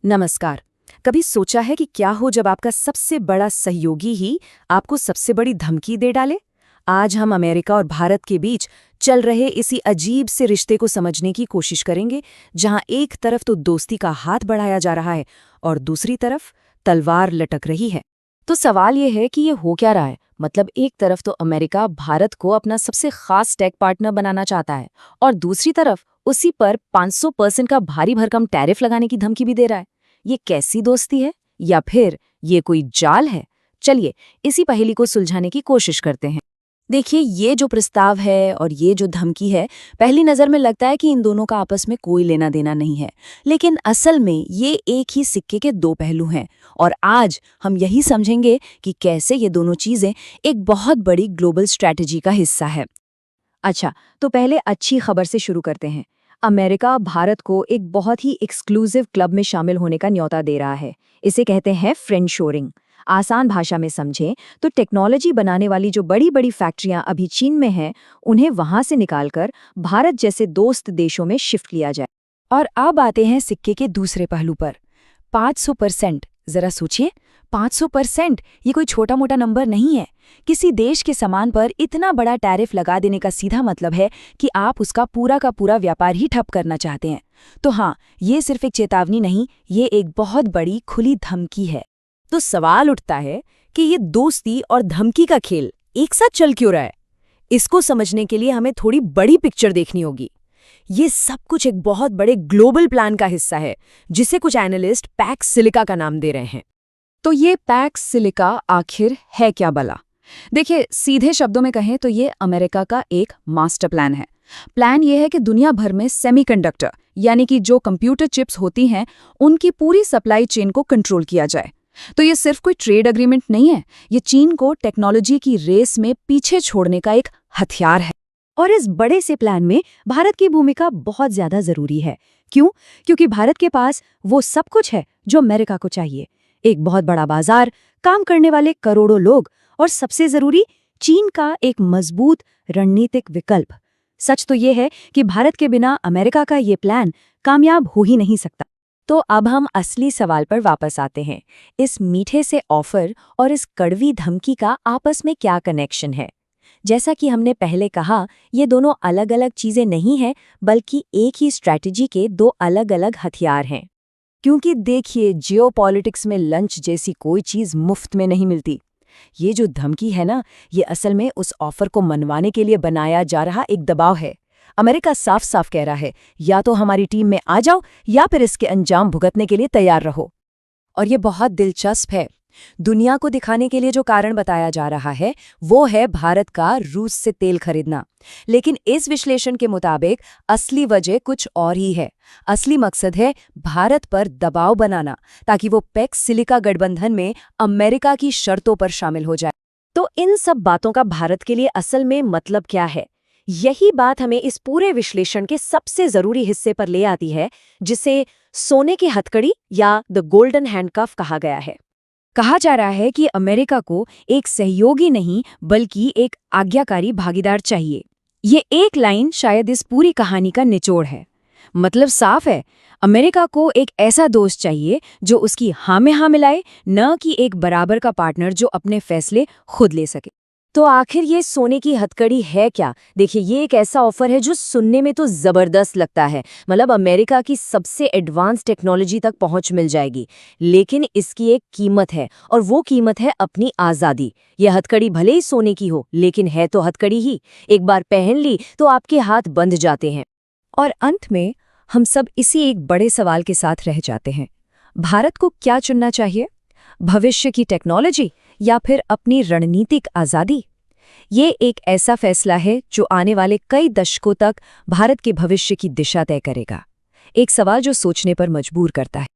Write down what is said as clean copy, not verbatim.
नमस्कार। कभी सोचा है कि क्या हो जब आपका सबसे बड़ा सहयोगी ही आपको सबसे बड़ी धमकी दे डाले? आज हम अमेरिका और भारत के बीच चल रहे इसी अजीब से रिश्ते को समझने की कोशिश करेंगे, जहां एक तरफ तो दोस्ती का हाथ बढ़ाया जा रहा है और दूसरी तरफ तलवार लटक रही है। तो सवाल ये है कि ये हो क्या रहा है? मतलब एक तरफ तो अमेरिका भारत को अपना सबसे खास टेक पार्टनर बनाना चाहता है और दूसरी तरफ उसी पर 500% का भारी भरकम टैरिफ लगाने की धमकी भी दे रहा है। ये कैसी दोस्ती है, या फिर ये कोई जाल है? चलिए इसी पहेली को सुलझाने की कोशिश करते हैं। देखिए, ये जो प्रस्ताव है और ये जो धमकी है, पहली नज़र में लगता है कि इन दोनों का आपस में कोई लेना देना नहीं है, लेकिन असल में ये एक ही सिक्के के दो पहलू हैं। और आज हम यही समझेंगे कि कैसे ये दोनों चीज़ें एक बहुत बड़ी ग्लोबल स्ट्रैटेजी का हिस्सा है। अच्छा, तो पहले अच्छी खबर से शुरू करते हैं। अमेरिका भारत को एक बहुत ही एक्सक्लूसिव क्लब में शामिल होने का न्योता दे रहा है। इसे कहते हैं फ्रेंडशोरिंग। आसान भाषा में समझें तो टेक्नोलॉजी बनाने वाली जो बड़ी बड़ी फैक्ट्रियां अभी चीन में हैं, उन्हें वहां से निकालकर भारत जैसे दोस्त देशों में शिफ्ट किया जाए। और अब आते हैं सिक्के के दूसरे पहलू पर, 500%। जरा सोचिए, 500%! ये कोई छोटा मोटा नंबर नहीं है। किसी देश के सामान पर इतना बड़ा टैरिफ लगा देने का सीधा मतलब है कि आप उसका पूरा का पूरा व्यापार ही ठप करना चाहते हैं। तो हाँ, ये सिर्फ एक चेतावनी नहीं, ये एक बहुत बड़ी खुली धमकी है। तो सवाल उठता है कि ये दोस्ती और धमकी का खेल एक साथ चल क्यों रहा है? इसको समझने के लिए हमें थोड़ी बड़ी पिक्चर देखनी होगी। ये सब कुछ एक बहुत बड़े ग्लोबल प्लान का हिस्सा है, जिसे कुछ एनालिस्ट पैक्स सिलिका का नाम दे रहे हैं। तो ये पैक्स सिलिका आखिर है क्या भला? देखिए, सीधे शब्दों में कहें तो ये अमेरिका का एक मास्टर प्लान है। प्लान ये है कि दुनिया भर में सेमीकंडक्टर यानी कि जो कंप्यूटर चिप्स होती हैं, उनकी पूरी सप्लाई चेन को कंट्रोल किया जाए। तो ये सिर्फ कोई ट्रेड एग्रीमेंट नहीं है, ये चीन को टेक्नोलॉजी की रेस में पीछे छोड़ने का एक हथियार है। और इस बड़े से प्लान में भारत की भूमिका बहुत ज्यादा जरूरी है। क्यों? क्योंकि भारत के पास वो सब कुछ है जो अमेरिका को चाहिए। एक बहुत बड़ा बाजार, काम करने वाले करोड़ों लोग और सबसे जरूरी, चीन का एक मजबूत रणनीतिक विकल्प। सच तो ये है कि भारत के बिना अमेरिका का ये प्लान कामयाब हो ही नहीं सकता। तो अब हम असली सवाल पर वापस आते हैं। इस मीठे से ऑफर और इस कड़वी धमकी का आपस में क्या कनेक्शन है? जैसा कि हमने पहले कहा, ये दोनों अलग अलग चीजें नहीं हैं, बल्कि एक ही स्ट्रैटेजी के दो अलग अलग हथियार हैं। क्योंकि देखिए, जियोपॉलिटिक्स में लंच जैसी कोई चीज मुफ्त में नहीं मिलती। ये जो धमकी है ना, ये असल में उस ऑफर को मनवाने के लिए बनाया जा रहा एक दबाव है। अमेरिका साफ साफ कह रहा है, या तो हमारी टीम में आ जाओ या फिर इसके अंजाम भुगतने के लिए तैयार रहो। और ये बहुत दिलचस्प है। दुनिया को दिखाने के लिए जो कारण बताया जा रहा है, वो है भारत का रूस से तेल खरीदना। लेकिन इस विश्लेषण के मुताबिक असली वजह कुछ और ही है। असली मकसद है भारत पर दबाव बनाना, ताकि वो पैक्स सिलिका गठबंधन में अमेरिका की शर्तों पर शामिल हो जाए। तो इन सब बातों का भारत के लिए असल में मतलब क्या है? यही बात हमें इस पूरे विश्लेषण के सबसे जरूरी हिस्से पर ले आती है, जिसे सोने की हथकड़ी या द गोल्डन हैंडकफ कहा गया है। कहा जा रहा है कि अमेरिका को एक सहयोगी नहीं, बल्कि एक आज्ञाकारी भागीदार चाहिए। ये एक लाइन शायद इस पूरी कहानी का निचोड़ है। मतलब साफ है, अमेरिका को एक ऐसा दोस्त चाहिए जो उसकी हाँ में हाँ मिलाए, न कि एक बराबर का पार्टनर जो अपने फैसले खुद ले सके। तो आखिर ये सोने की हथकड़ी है क्या? देखिए, ये एक ऐसा ऑफर है जो सुनने में तो जबरदस्त लगता है। मतलब अमेरिका की सबसे एडवांस टेक्नोलॉजी तक पहुंच मिल जाएगी, लेकिन इसकी एक कीमत है, और वो कीमत है अपनी आज़ादी। ये हथकड़ी भले ही सोने की हो, लेकिन है तो हथकड़ी ही। एक बार पहन ली तो आपके हाथ बंध जाते हैं। और अंत में हम सब इसी एक बड़े सवाल के साथ रह जाते हैं। भारत को क्या चुनना चाहिए? भविष्य की टेक्नोलॉजी या फिर अपनी रणनीतिक आज़ादी? ये एक ऐसा फैसला है जो आने वाले कई दशकों तक भारत के भविष्य की दिशा तय करेगा। एक सवाल जो सोचने पर मजबूर करता है।